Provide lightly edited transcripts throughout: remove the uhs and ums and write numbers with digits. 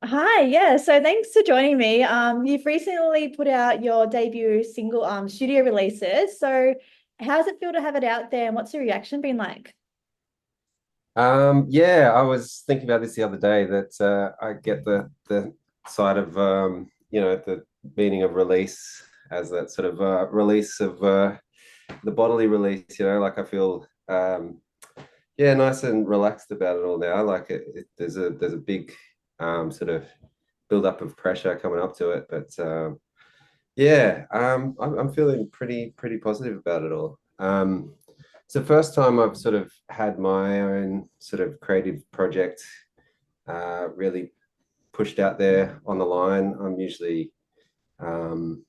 Hi, yeah. So thanks for joining me. You've recently put out your debut single, studio releases. So how does it feel to have it out there, and what's the reaction been like? Yeah, I was thinking about this the other day that I get the side of the meaning of release as that sort of release of the bodily release. Like I feel yeah, nice and relaxed about it all now. Like there's a big sort of build up of pressure coming up to it, but yeah, I'm feeling pretty positive about it all. It's the first time I've sort of had my own sort of creative project really pushed out there on the line. I'm usually um,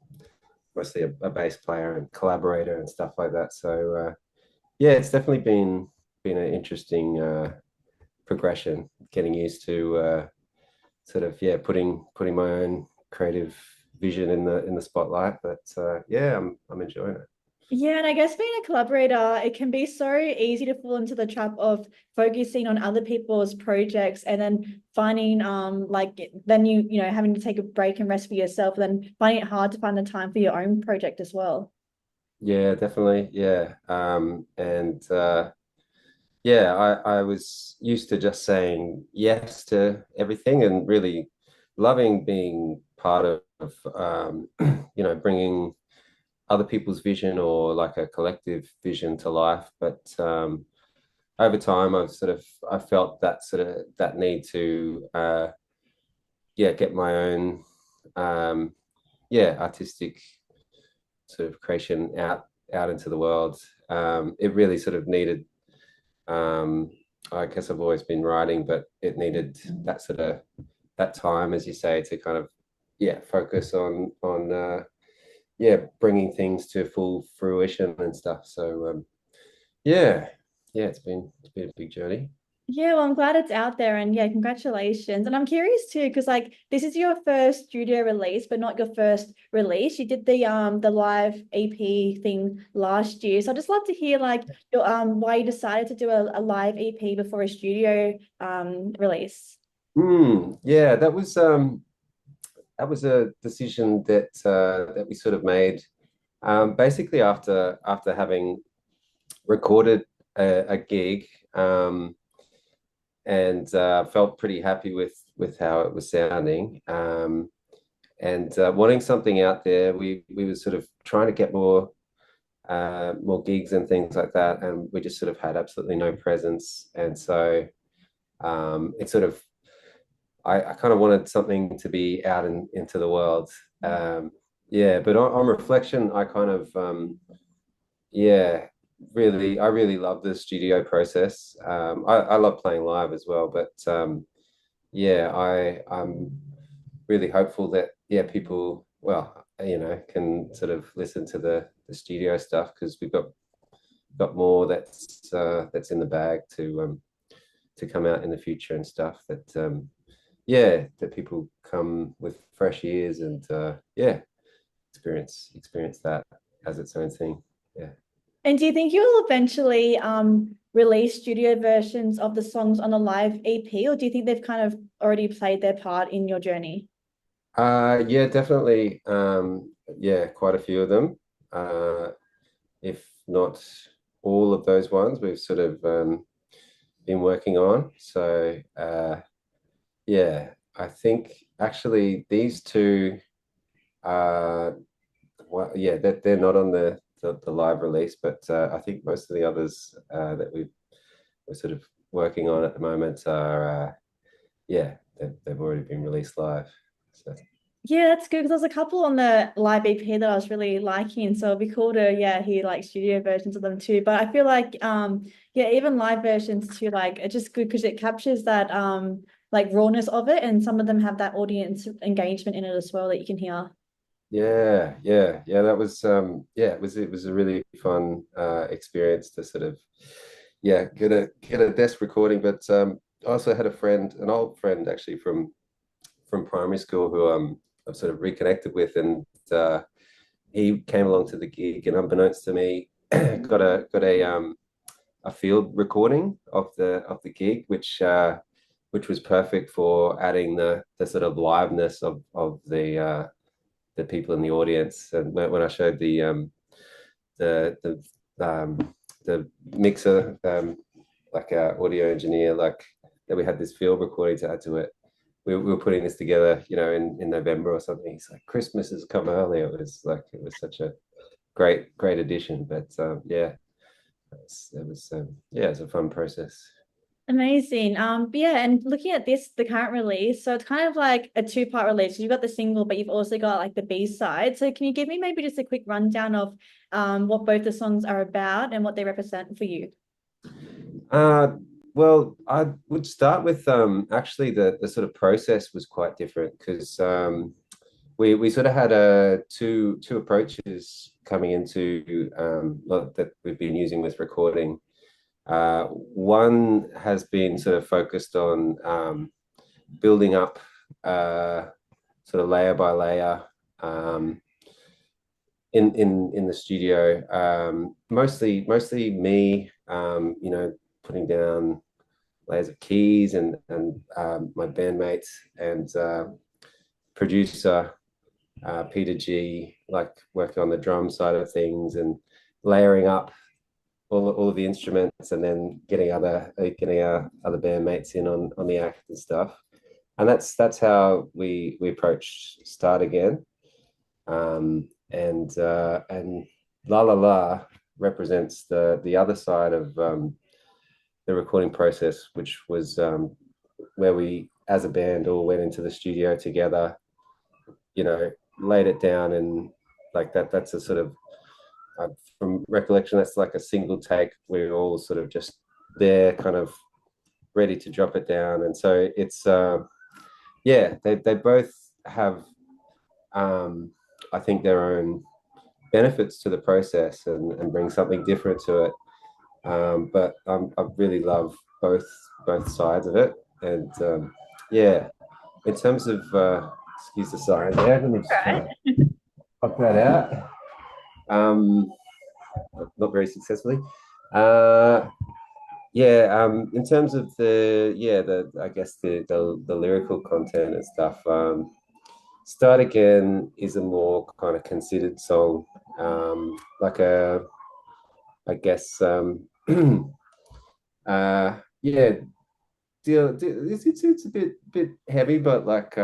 mostly a bass player and collaborator and stuff like that. So yeah, it's definitely been an interesting progression, getting used to sort of yeah putting my own creative vision in the spotlight. But yeah, I'm enjoying it. Yeah, and I guess being a collaborator, it can be so easy to fall into the trap of focusing on other people's projects and then finding then you having to take a break and rest for yourself, and then finding it hard to find the time for your own project as well. Yeah, definitely. Yeah. And yeah, I was used to just saying yes to everything and really loving being part of bringing other people's vision or like a collective vision to life. But over time, I felt that sort of that need to yeah, get my own um yeah, artistic sort of creation out into the world. It really sort of needed I guess I've always been writing, but it needed that sort of that time, as you say, to kind of yeah focus on yeah bringing things to full fruition and stuff. So yeah, yeah, it's been a big journey. Yeah, well, I'm glad it's out there, and yeah, congratulations. And I'm curious too, because like this is your first studio release, but not your first release. You did the live EP thing last year. So I'd just love to hear like your why you decided to do a live EP before a studio release. Yeah, that was a decision that we sort of made basically after having recorded a gig and felt pretty happy with how it was sounding. And wanting something out there, we were sort of trying to get more gigs and things like that, and we just sort of had absolutely no presence. And so it sort of I kind of wanted something to be out into the world. Yeah, but on reflection, I kind of yeah, I really love the studio process. I love playing live as well, but yeah, I'm really hopeful that yeah, people well, can sort of listen to the studio stuff because we've got more that's in the bag to come out in the future and stuff that yeah, that people come with fresh ears and yeah, experience that as its own thing. Yeah. And do you think you will eventually release studio versions of the songs on a live EP, or do you think they've kind of already played their part in your journey? Yeah, definitely. Yeah, quite a few of them. Uh, if not all of those ones, we've sort of been working on. So yeah, I think actually these two well, yeah, they're not on the live release, but I think most of the others that we're sort of working on at the moment are yeah, they've already been released live. So Yeah, that's good because there's a couple on the live EP that I was really liking. So it'd be cool to yeah hear like studio versions of them too. But I feel like yeah, even live versions too, like it's just good because it captures that like rawness of it, and some of them have that audience engagement in it as well that you can hear. yeah, that was yeah, it was a really fun experience to sort of yeah get a desk recording, but I also had a friend, an old friend actually from primary school who I've sort of reconnected with, and he came along to the gig, and unbeknownst to me, got a field recording of the gig, which which was perfect for adding the sort of liveness of the people in the audience. And when I showed the the mixer, like our audio engineer, like that we had this field recording to add to it. We were putting this together, in November or something. He's like, Christmas has come early. It was such a great addition. But yeah, yeah, it's a fun process. Amazing. But yeah, and looking at this, the current release, so it's kind of like a two-part release. You've got the single, but you've also got like the B-side. So can you give me maybe just a quick rundown of what both the songs are about and what they represent for you? Uh, well, I would start with actually the sort of process was quite different because we sort of had two approaches coming into that we've been using with recording. One has been sort of focused on building up sort of layer by layer um, in the studio. Mostly me, putting down layers of keys and my bandmates and producer Peter G, like working on the drum side of things and layering up all of the instruments and then getting our other bandmates in on the act and stuff. And that's how we approach Start Again. And La La La represents the other side of the recording process, which was where we, as a band, all went into the studio together, laid it down, and like that's a sort of from recollection, that's like a single take. We're all sort of just there, kind of ready to drop it down, and so it's yeah, they both have I think their own benefits to the process and bring something different to it. But I really love both sides of it, and yeah, in terms of excuse the siren there, let me just try Right. to pop that out. Not very successfully. Uh, yeah, in terms of the I guess the lyrical content and stuff. Start Again is a more kind of considered song, like I guess yeah, it's a bit heavy, but like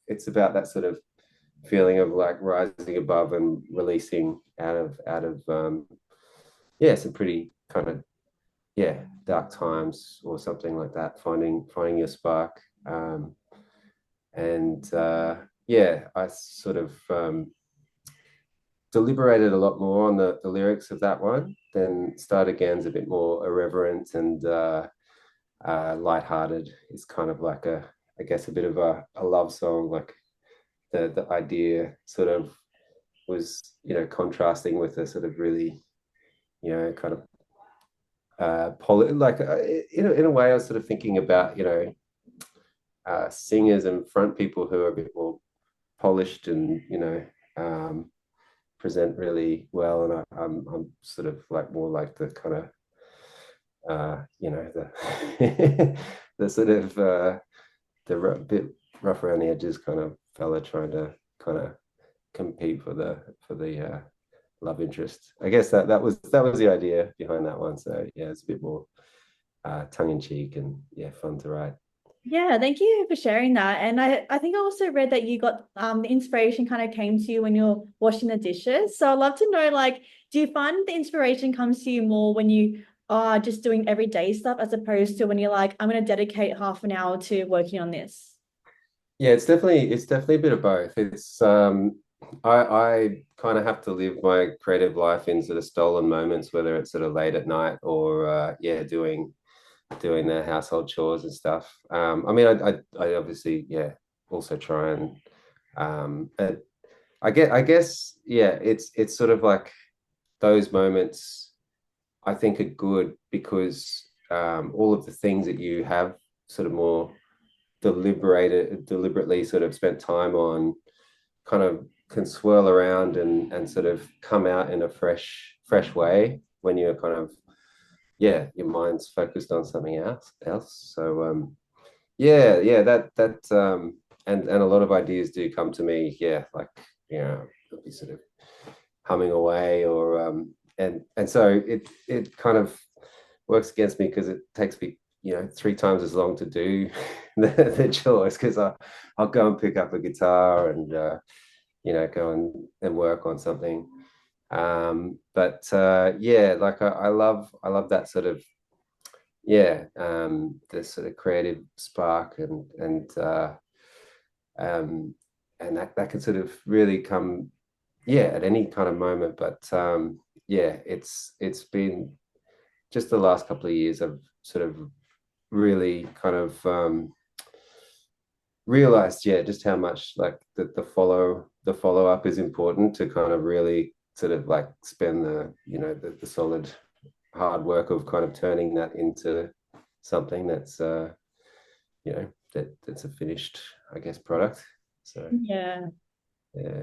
it's about that sort of feeling of like rising above and releasing out of yeah, some pretty kind of yeah, dark times or something like that, finding your spark. And yeah, I sort of deliberated a lot more on the lyrics of that one. Then Start Again's a bit more irreverent and lighthearted. It's kind of like I guess, a bit of a love song. Like the idea sort of was, contrasting with a sort of really, kind of like in a way, I was sort of thinking about, singers and front people who are a bit more polished and, present really well. And I'm sort of like more like the kind of the the sort of bit rough around the edges kind of fella trying to kind of compete for the love interest. I guess that was the idea behind that one. So yeah, it's a bit more tongue in cheek and yeah, fun to write. Yeah, thank you for sharing that. And I think I also read that you got the inspiration kind of came to you when you're washing the dishes. So I'd love to know, like, do you find the inspiration comes to you more when you are just doing everyday stuff as opposed to when you're like, I'm going to dedicate half an hour to working on this? Yeah, it's definitely a bit of both. It's I kind of have to live my creative life in sort of stolen moments, whether it's sort of late at night or yeah, doing the household chores and stuff. I mean, I obviously, yeah, also try and but I guess yeah, it's sort of like those moments I think are good because all of the things that you have sort of more deliberately sort of spent time on kind of can swirl around and sort of come out in a fresh way when you're kind of yeah, your mind's focused on something else. So yeah, and a lot of ideas do come to me, yeah, like, I'll be sort of humming away, or and so it kind of works against me because it takes me, three times as long to do the chores, because I'll go and pick up a guitar and go and work on something. But yeah, like I love that sort of, yeah, the sort of creative spark, um and that can sort of really come, yeah, at any kind of moment. But yeah, it's been just the last couple of years I've sort of really kind of realized, yeah, just how much like the follow up is important to kind of really sort of like spend the solid hard work of kind of turning that into something that's that's a finished, I guess, product. So Yeah. yeah.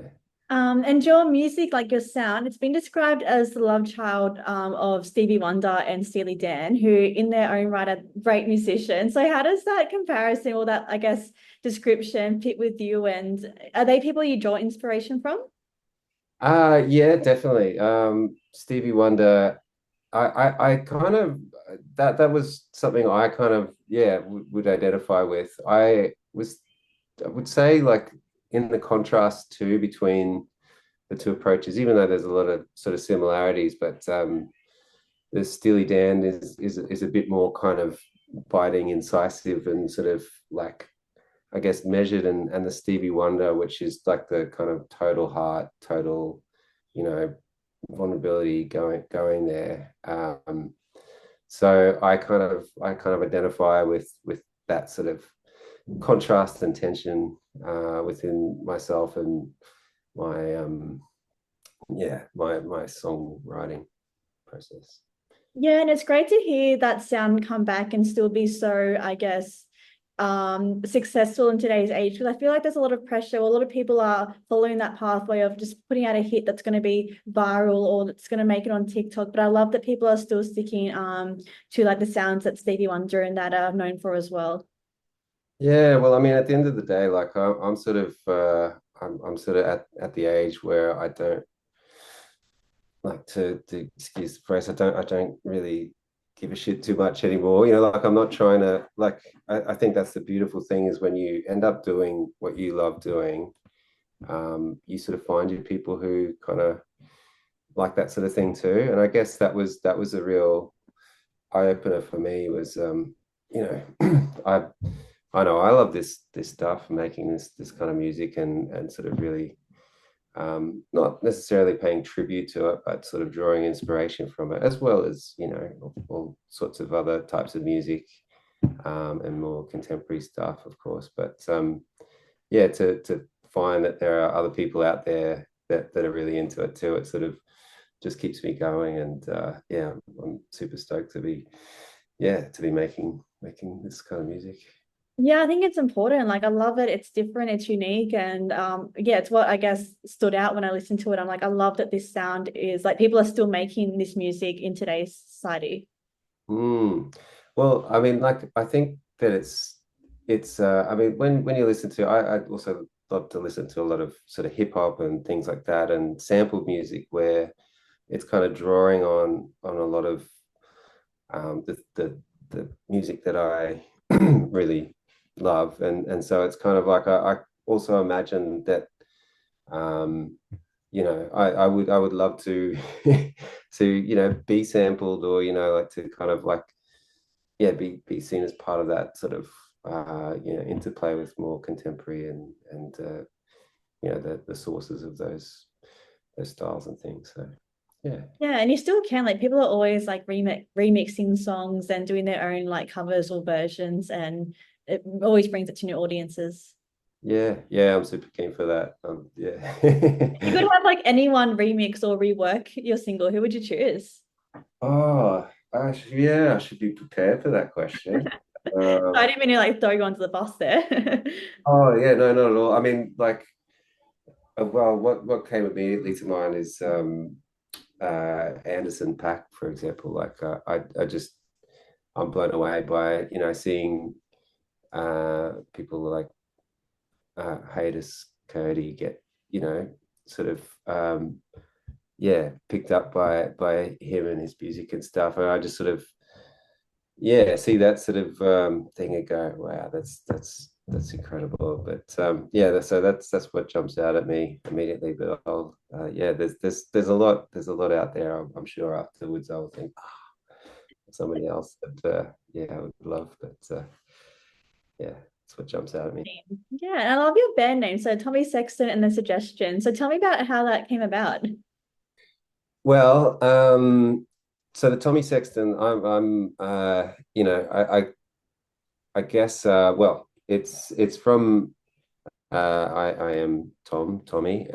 And your music, like your sound, it's been described as the love child of Stevie Wonder and Steely Dan, who in their own right are great musicians. So how does that comparison or that, I guess, description fit with you? And are they people you draw inspiration from? Yeah, definitely. Stevie Wonder, I kind of, that was something I kind of, yeah, would identify with. I would say, like, in the contrast too between the two approaches, even though there's a lot of sort of similarities, but the Steely Dan is a bit more kind of biting, incisive, and sort of like, I guess, measured, and the Stevie Wonder, which is like the kind of total heart, total, you know, vulnerability going there. So I kind of identify with that sort of contrast and tension within myself and my my songwriting process. Yeah, and it's great to hear that sound come back and still be so, I guess, successful in today's age. Because I feel like there's a lot of pressure. A lot of people are following that pathway of just putting out a hit that's going to be viral or that's going to make it on TikTok. But I love that people are still sticking to like the sounds that Stevie Wonder and that are known for as well. Yeah, well, I mean, at the end of the day, like I'm sort of I'm sort of at the age where I don't like to excuse the phrase. I don't really give a shit too much anymore. Like, I'm not trying to, like, I think that's the beautiful thing, is when you end up doing what you love doing, you sort of find your people who kind of like that sort of thing too. And I guess that was a real eye opener for me, was you know I know I love this stuff, making this kind of music, and sort of really not necessarily paying tribute to it, but sort of drawing inspiration from it, as well as, all sorts of other types of music, and more contemporary stuff, of course. But yeah, to find that there are other people out there that are really into it too, it sort of just keeps me going. And yeah, I'm super stoked to be making this kind of music. Yeah, I think it's important. Like I love it. It's different, it's unique. And yeah, it's what I guess stood out when I listened to it. I'm like, I love that this sound is like people are still making this music in today's society. Mm. Well, I mean, like, I think that I mean, when you listen to, I also love to listen to a lot of sort of hip hop and things like that, and sampled music, where it's kind of drawing on a lot of the music that I really love. And so it's kind of like, I also imagine that, um I would love to to be sampled, or like to kind of like, yeah, be seen as part of that sort of interplay with more contemporary, and the sources of those styles and things. So yeah. Yeah, and you still can like people are always like remixing songs and doing their own like covers or versions, and it always brings it to new audiences. Yeah, I'm super keen for that. Yeah. If you could have like anyone remix or rework your single, who would you choose? Oh, yeah, I should be prepared for that question. I Um, didn't mean to like throw you onto the bus there. oh yeah, no, not at all. I mean, like, well, what came immediately to mind is Anderson .Paak, for example. Like, I'm blown away by seeing people like Haydes Cody get, you know, sort of yeah, picked up by him and his music and stuff. And I just sort of yeah, see that sort of thing and go, wow, that's incredible. But yeah, so that's what jumps out at me immediately. But I'll yeah, there's a lot out there. I'm sure afterwards I'll think somebody else that yeah, I would love. But yeah, that's what jumps out at me. Yeah, and I love your band name. So Tommy Sexton and the Suggestion. So tell me about how that came about. Well, so the Tommy Sexton, I'm you know, I guess well, it's from I am Tommy.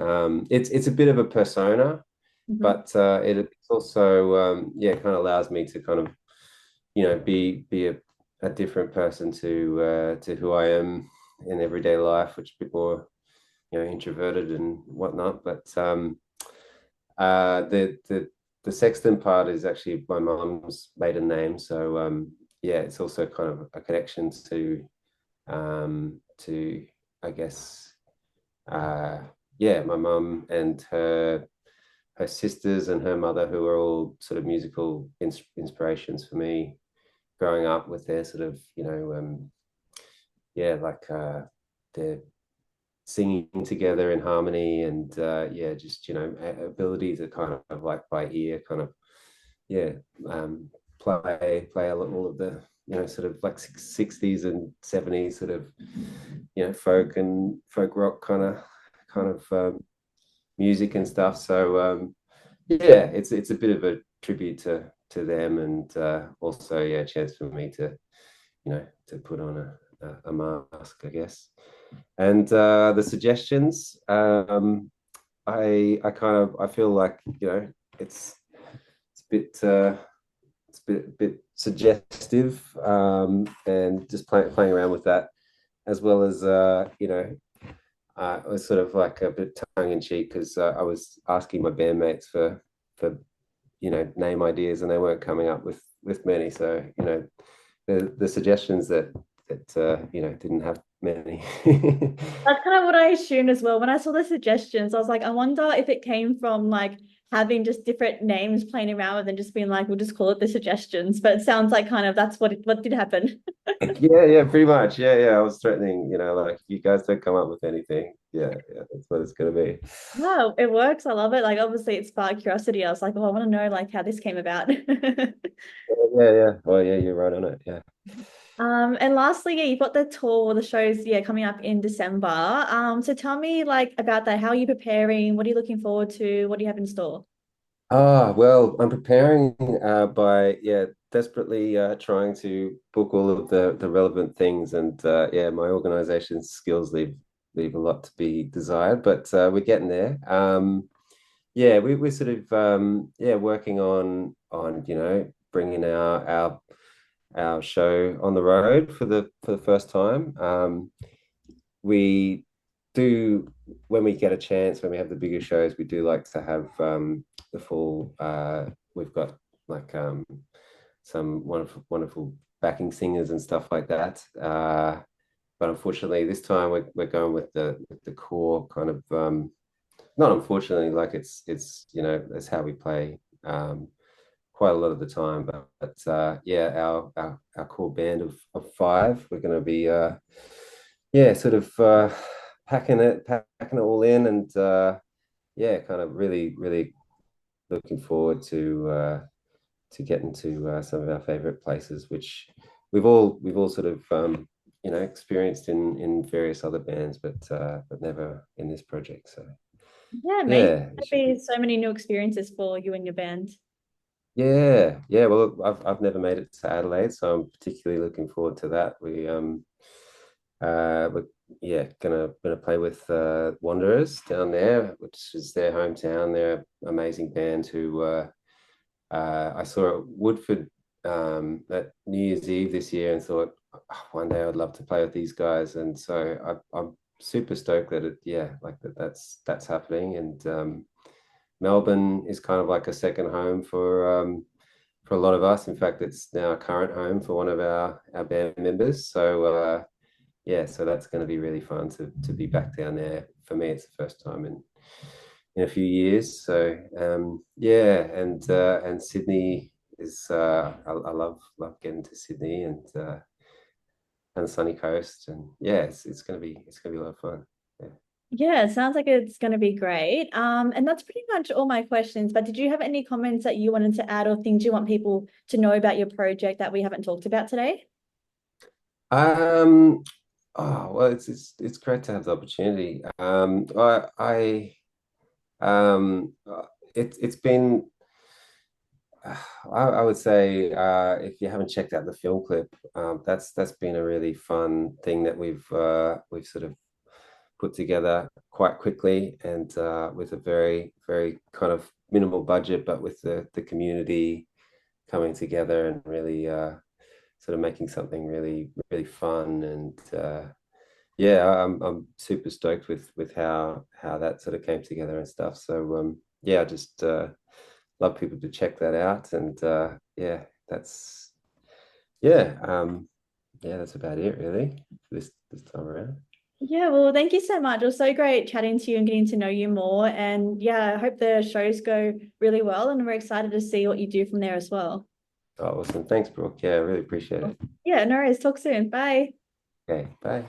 It's a bit of a persona, Mhm. but it's also yeah, kind of allows me to kind of you know be a different person to who I am in everyday life, which is a bit more you know introverted and whatnot. But the Sexton part is actually my mom's maiden name, so yeah, it's also kind of a connection to I guess uh, yeah, my mum and her sisters and her mother, who are all sort of musical inspirations for me growing up with their sort of you know yeah like their singing together in harmony and yeah just you know ability to kind of like by ear kind of yeah um play all of the you know sort of like 60s and 70s sort of you know folk and folk rock kind of music and stuff so yeah it's a bit of a tribute to them and also yeah a chance for me to you know to put on a mask I guess and the suggestions I kind of I feel like you know it's a bit it's a bit suggestive and just playing around with that as well as you know it was sort of like a bit tongue in cheek because I was asking my bandmates for you know name ideas and they weren't coming up with many so you know the suggestions that you know didn't have many That's kind of what I assumed as well. When I saw the suggestions, I was like, I wonder if it came from like having just different names playing around with and just being like, we'll just call it the suggestions. But it sounds like kind of that's what did happen. yeah pretty much yeah I was threatening you know like if you guys don't come up with anything yeah that's what it's gonna be No, it works. I love it. Like obviously it sparked curiosity. I was like, oh, I want to know like how this came about. yeah well yeah you're right on it yeah. And lastly, yeah, you've got the tour, the shows, yeah, coming up in December. So tell me like about that. How are you preparing? What are you looking forward to? What do you have in store? Ah, well, I'm preparing by yeah, desperately trying to book all of the relevant things, and yeah, my organization skills leave a lot to be desired, but we're getting there. Yeah, we're sort of yeah working on you know bringing our show on the road for the first time. We do when we get a chance when we have the bigger shows we do like to have the full we've got like some wonderful backing singers and stuff like that but unfortunately this time we're going with the core kind of not unfortunately like it's you know that's how we play quite a lot of the time but yeah our core band of five we're going to be yeah, sort of packing it all in, and yeah, kind of really looking forward to getting to some of our favorite places, which we've all sort of you know experienced in various other bands, but never in this project. So Yeah, amazing. yeah, it There'll should be. be so many new experiences for you and your band. Yeah. Well, I've never made it to Adelaide, so I'm particularly looking forward to that. We're yeah gonna play with Wanderers down there, which is their hometown. They're an amazing band who I saw at Woodford at New Year's Eve this year and thought "Oh, one day I'd love to play with these guys. And so I'm super stoked that it yeah like that's happening. And Melbourne is kind of like a second home for a lot of us. In fact, it's now a current home for one of our band members. So yeah, so that's going to be really fun to be back down there. For me, it's the first time in a few years. So yeah, and Sydney is I love getting to Sydney and the sunny coast, and yeah, it's gonna be a lot of fun. Yeah. Yeah, it sounds like it's going to be great. And that's pretty much all my questions. But did you have any comments that you wanted to add or things you want people to know about your project that we haven't talked about today? Um, oh well, it's great to have the opportunity. I it's been I would say if you haven't checked out the film clip, that's been a really fun thing that we've sort of put together quite quickly and with a very kind of minimal budget, but with the community coming together and really sort of making something really fun and yeah, I'm super stoked with how that sort of came together and stuff. So yeah, I just love people to check that out and yeah, that's yeah yeah, that's about it really this time around. Yeah, well, thank you so much. It was so great chatting to you and getting to know you more. And yeah, I hope the shows go really well. And we're excited to see what you do from there as well. Oh, awesome. Thanks, Brooke. Yeah, I really appreciate it. Yeah, no worries. Talk soon. Bye. Okay, bye.